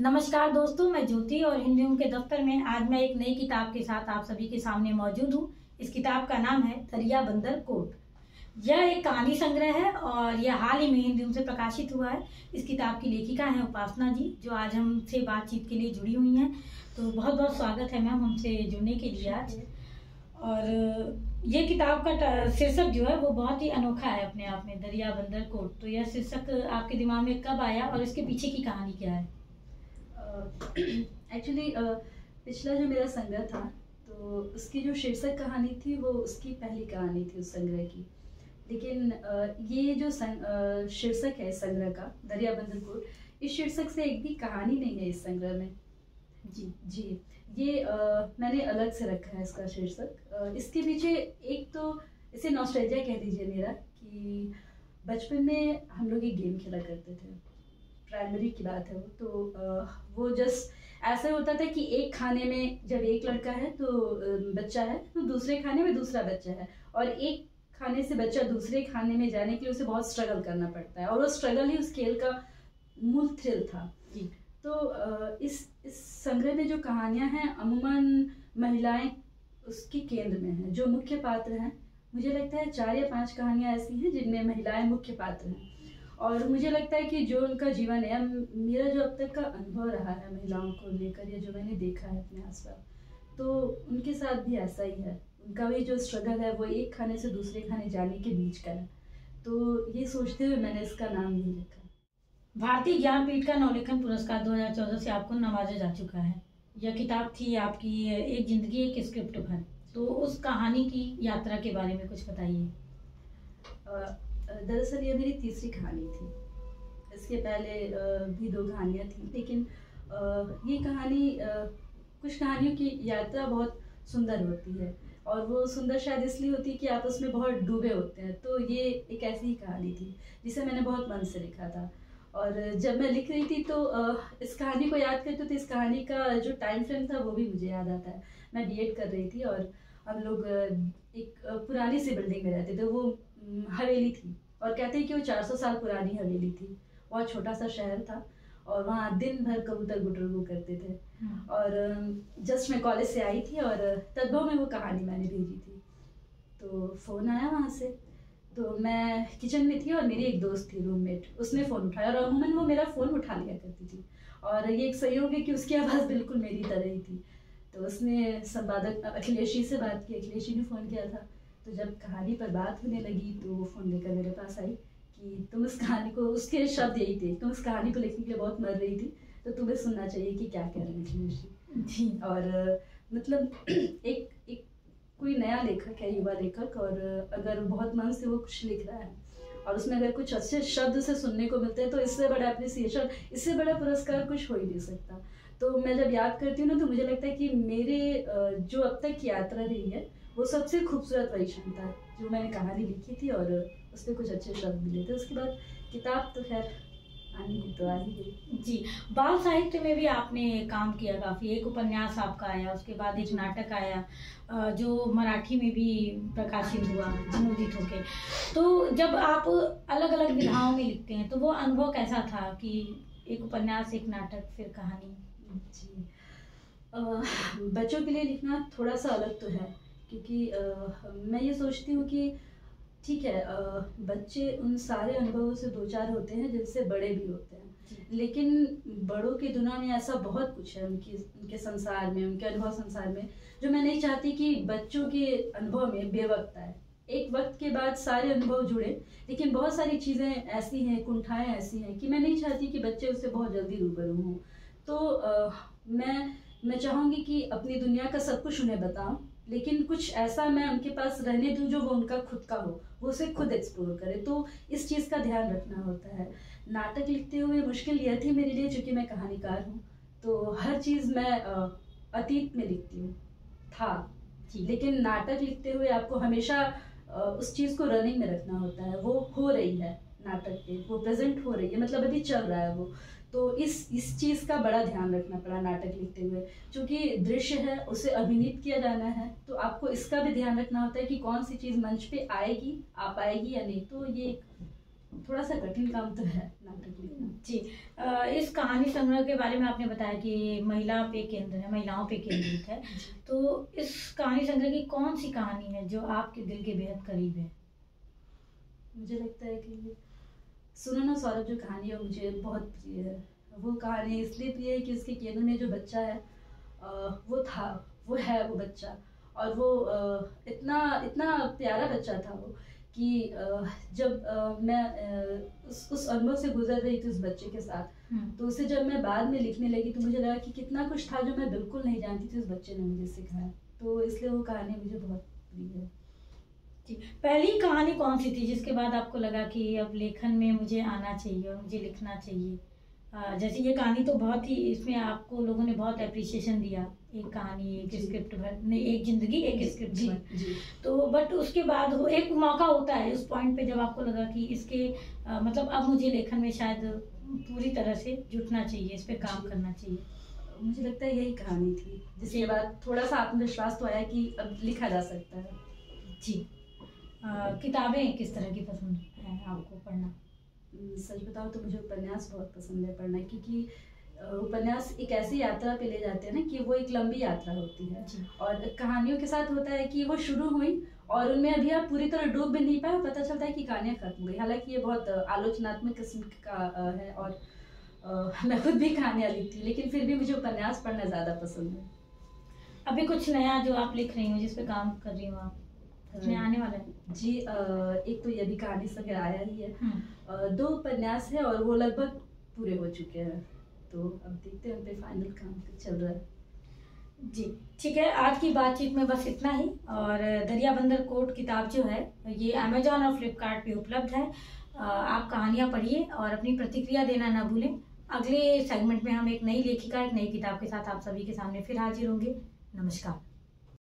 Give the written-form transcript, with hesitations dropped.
नमस्कार दोस्तों, मैं ज्योति और हिंदी के दफ्तर में आज मैं एक नई किताब के साथ आप सभी के सामने मौजूद हूँ। इस किताब का नाम है दरिया बंदर कोट। यह एक कहानी संग्रह है और यह हाल ही में हिंदी से प्रकाशित हुआ है। इस किताब की लेखिका है उपासना जी, जो आज हमसे बातचीत के लिए जुड़ी हुई हैं। तो बहुत बहुत स्वागत है मैम हमसे जुड़ने के लिए आज। और ये किताब का शीर्षक जो है वो बहुत ही अनोखा है अपने आप में, दरिया बंदर कोट। तो यह शीर्षक आपके दिमाग में कब आया और इसके पीछे की कहानी क्या है? एक्चुअली पिछला जो मेरा संग्रह था तो उसकी जो शीर्षक कहानी थी वो उसकी पहली कहानी थी उस संग्रह की। लेकिन ये जो शीर्षक है संग्रह का, दरिया बंदर कोट, इस शीर्षक से एक भी कहानी नहीं है इस संग्रह में। जी ये मैंने अलग से रखा है इसका शीर्षक। इसके पीछे एक तो इसे नॉस्टैल्जिया कह दीजिए मेरा, कि बचपन में हम लोग एक गेम खेला करते थे, प्राइमरी की बात है वो। तो वो जस्ट ऐसा होता था कि एक खाने में जब एक लड़का है तो बच्चा है, तो दूसरे खाने में दूसरा बच्चा है, और एक खाने से बच्चा दूसरे खाने में जाने के लिए उसे बहुत स्ट्रगल करना पड़ता है, और वो स्ट्रगल ही उस खेल का मूल थ्रिल था। तो इस संग्रह में जो कहानियां हैं अमूमन महिलाएं उसके केंद्र में हैं, जो मुख्य पात्र हैं। मुझे लगता है 4 या 5 कहानियां ऐसी हैं जिनमें महिलाएं मुख्य पात्र हैं। और मुझे लगता है कि जो उनका जीवन है, मेरा जो अब तक का अनुभव रहा है महिलाओं को लेकर, या जो मैंने देखा है अपने आसपास, तो उनके साथ भी ऐसा ही है। उनका भी जो स्ट्रगल है वो एक खाने से दूसरे खाने जाने के बीच का है। तो ये सोचते हुए मैंने इसका नाम यही रखा। भारतीय ज्ञानपीठ का नवलेखन पुरस्कार 2014 से आपको नवाजा जा चुका है। यह किताब थी आपकी एक जिंदगी एक स्क्रिप्ट पर। तो उस कहानी की यात्रा के बारे में कुछ बताइए। दरअसल ये मेरी तीसरी कहानी थी। इसके पहले भी 2 कहानियाँ थी, लेकिन ये कहानी, कुछ कहानियों की यात्रा बहुत सुंदर होती है, और वो सुंदर शायद इसलिए होती है कि आप उसमें बहुत डूबे होते हैं। तो ये एक ऐसी ही कहानी थी जिसे मैंने बहुत मन से लिखा था। और जब मैं लिख रही थी तो इस कहानी को याद करते तो इस कहानी का जो टाइम फ्रेम था वो भी मुझे याद आता है। मैं बीएड कर रही थी और हम लोग एक पुरानी सी बिल्डिंग में रहते थे। वो हवेली थी, और कहते हैं कि वो 400 साल पुरानी हवेली थी। बहुत छोटा सा शहर था, और वहाँ दिन भर कबूतर गुटरगू करते थे। और जस्ट मैं कॉलेज से आई थी और तदभव में वो कहानी मैंने भेजी थी। तो फ़ोन आया वहाँ से, तो मैं किचन में थी और मेरी एक दोस्त थी रूममेट, उसने फ़ोन उठाया, और अमूमन वो मेरा फ़ोन उठा लिया करती थी। और ये एक संयोग है कि उसकी आवाज़ बिल्कुल मेरी तरह ही थी। तो उसने संपादक अखिलेशी से बात की, अखिलेशी ने फ़ोन किया था। तो जब कहानी पर बात होने लगी तो वो फ़ोन लेकर मेरे पास आई कि तुम इस कहानी को, उसके शब्द यही थे, तुम इस कहानी को लिखने के लिए बहुत मर रही थी, तो तुम्हें सुनना चाहिए कि क्या कह रहे हैं अखिलेशी जी। और मतलब एक कोई नया लेखक है, युवा लेखक, और अगर बहुत मन से वो कुछ लिख रहा है और उसमें अगर कुछ अच्छे शब्द से सुनने को मिलते हैं, तो इससे बड़ा अप्रिसिएशन, इससे बड़ा पुरस्कार कुछ हो ही नहीं सकता। तो मैं जब याद करती हूँ ना, तो मुझे लगता है कि मेरे जो अब तक की यात्रा रही है वो सबसे खूबसूरत वही क्षण था जो मैंने कहानी लिखी थी, और उस पर कुछ अच्छे शब्द मिले थे। उसके बाद किताब तो खैर आनी तो आ ही गई जी। बाल साहित्य में भी आपने काम किया काफ़ी। एक उपन्यास आपका आया, उसके बाद एक नाटक आया जो मराठी में भी प्रकाशित हुआ, अनुदित होके। तो जब आप अलग अलग विधाओं में लिखते हैं तो वो अनुभव कैसा था कि एक उपन्यास, एक नाटक, फिर कहानी? जी, बच्चों के लिए लिखना थोड़ा सा अलग तो है, क्योंकि मैं ये सोचती हूँ कि ठीक है, बच्चे उन सारे अनुभवों से 2-4 होते हैं जिनसे बड़े भी होते हैं, लेकिन बड़ों की दुनिया में ऐसा बहुत कुछ है उनके संसार में, उनके अनुभव संसार में, जो मैं नहीं चाहती कि बच्चों के अनुभव में बेवक्त आए। एक वक्त के बाद सारे अनुभव जुड़े, लेकिन बहुत सारी चीज़ें ऐसी हैं, कुंठाएं ऐसी हैं कि मैं नहीं चाहती कि बच्चे उससे बहुत जल्दी रूबरू हों। तो मैं चाहूँगी कि अपनी दुनिया का सब कुछ उन्हें बताऊँ, लेकिन कुछ ऐसा मैं उनके पास रहने दूँ जो वो उनका खुद का हो, वो उसे खुद एक्सप्लोर करे। तो इस चीज़ का ध्यान रखना होता है। नाटक लिखते हुए मुश्किल यह थी मेरे लिए, चूँकि मैं कहानीकार हूँ, तो हर चीज़ मैं अतीत में लिखती हूँ था, लेकिन नाटक लिखते हुए आपको हमेशा उस चीज़ को रनिंग में रखना होता है। वो हो रही है नाटक पे, वो प्रेजेंट हो रही है, मतलब अभी चल रहा है वो। तो इस चीज़ का बड़ा ध्यान रखना पड़ा नाटक लिखते हुए, क्योंकि दृश्य है, उसे अभिनीत किया जाना है, तो आपको इसका भी ध्यान रखना होता है कि कौन सी चीज़ मंच पे आएगी, आ पाएगी या नहीं। तो ये थोड़ा सा कठिन काम तो है नाटक लिखना। जी। इस कहानी संग्रह के बारे में आपने बताया कि महिला पे केंद्र है, महिलाओं पे केंद्रित है, तो इस कहानी संग्रह की कौन सी कहानी है जो आपके दिल के बेहद करीब है? मुझे लगता है कि सुनो ना सौरभ जो कहानी है मुझे बहुत प्रिय है। वो कहानी इसलिए प्रिय है कि उसके केंद्र में जो बच्चा है वो बच्चा, और वो इतना प्यारा बच्चा था वो कि जब मैं उस अनुभव से गुजर रही थी उस बच्चे के साथ, तो उसे जब मैं बाद में लिखने लगी तो मुझे लगा कि कितना कुछ था जो मैं बिल्कुल नहीं जानती थी, उस बच्चे ने मुझे सिखाया। तो इसलिए वो कहानी मुझे बहुत प्रिय है। पहली कहानी कौन सी थी जिसके बाद आपको लगा कि अब लेखन में मुझे आना चाहिए और मुझे लिखना चाहिए? जैसे ये कहानी तो बहुत ही, इसमें आपको लोगों ने बहुत अप्रिसिएशन दिया, एक कहानी, एक स्क्रिप्ट भर नहीं, एक जिंदगी एक स्क्रिप्ट भर। तो बट उसके बाद वो एक मौका होता है उस पॉइंट पे जब आपको लगा कि इसके मतलब अब मुझे लेखन में शायद पूरी तरह से जुटना चाहिए, इस पे काम करना चाहिए। मुझे लगता है यही कहानी थी जिसके बाद थोड़ा सा आत्मविश्वास तो आया कि अब लिखा जा सकता है। जी। किताबें किस तरह की पसंद है आपको पढ़ना? सच बताओ तो मुझे उपन्यास बहुत पसंद है पढ़ना, क्योंकि उपन्यास एक ऐसी यात्रा पे ले जाते हैं ना कि वो एक लंबी यात्रा होती है। और कहानियों के साथ होता है कि वो शुरू हुई और उनमें अभी आप पूरी तरह डूब भी नहीं पाए, पता चलता है कि कहानियाँ खत्म हो गई। हालांकि ये बहुत आलोचनात्मक किस्म का है और मैं खुद भी कहानियाँ लिखती हूँ, लेकिन फिर भी मुझे उपन्यास पढ़ना ज़्यादा पसंद है। अभी कुछ नया जो आप लिख रही हो, जिस पे काम कर रही हो आप, कुछ नया आने वाला है? जी, एक तो ये भी कहानी संग्रह आया ही है, 2 उपन्यास है और वो लगभग पूरे हो चुके हैं, तो अब देखते हैं उन पे फाइनल काम चल रहा है। जी ठीक है, आज की बातचीत में बस इतना ही। और दरिया बंदर कोट किताब जो है ये अमेजॉन और फ्लिपकार्ट पे उपलब्ध है। आप कहानियाँ पढ़िए और अपनी प्रतिक्रिया देना ना भूलें। अगले सेगमेंट में हम एक नई लेखिका, एक नई किताब के साथ आप सभी के सामने फिर हाजिर होंगे। नमस्कार।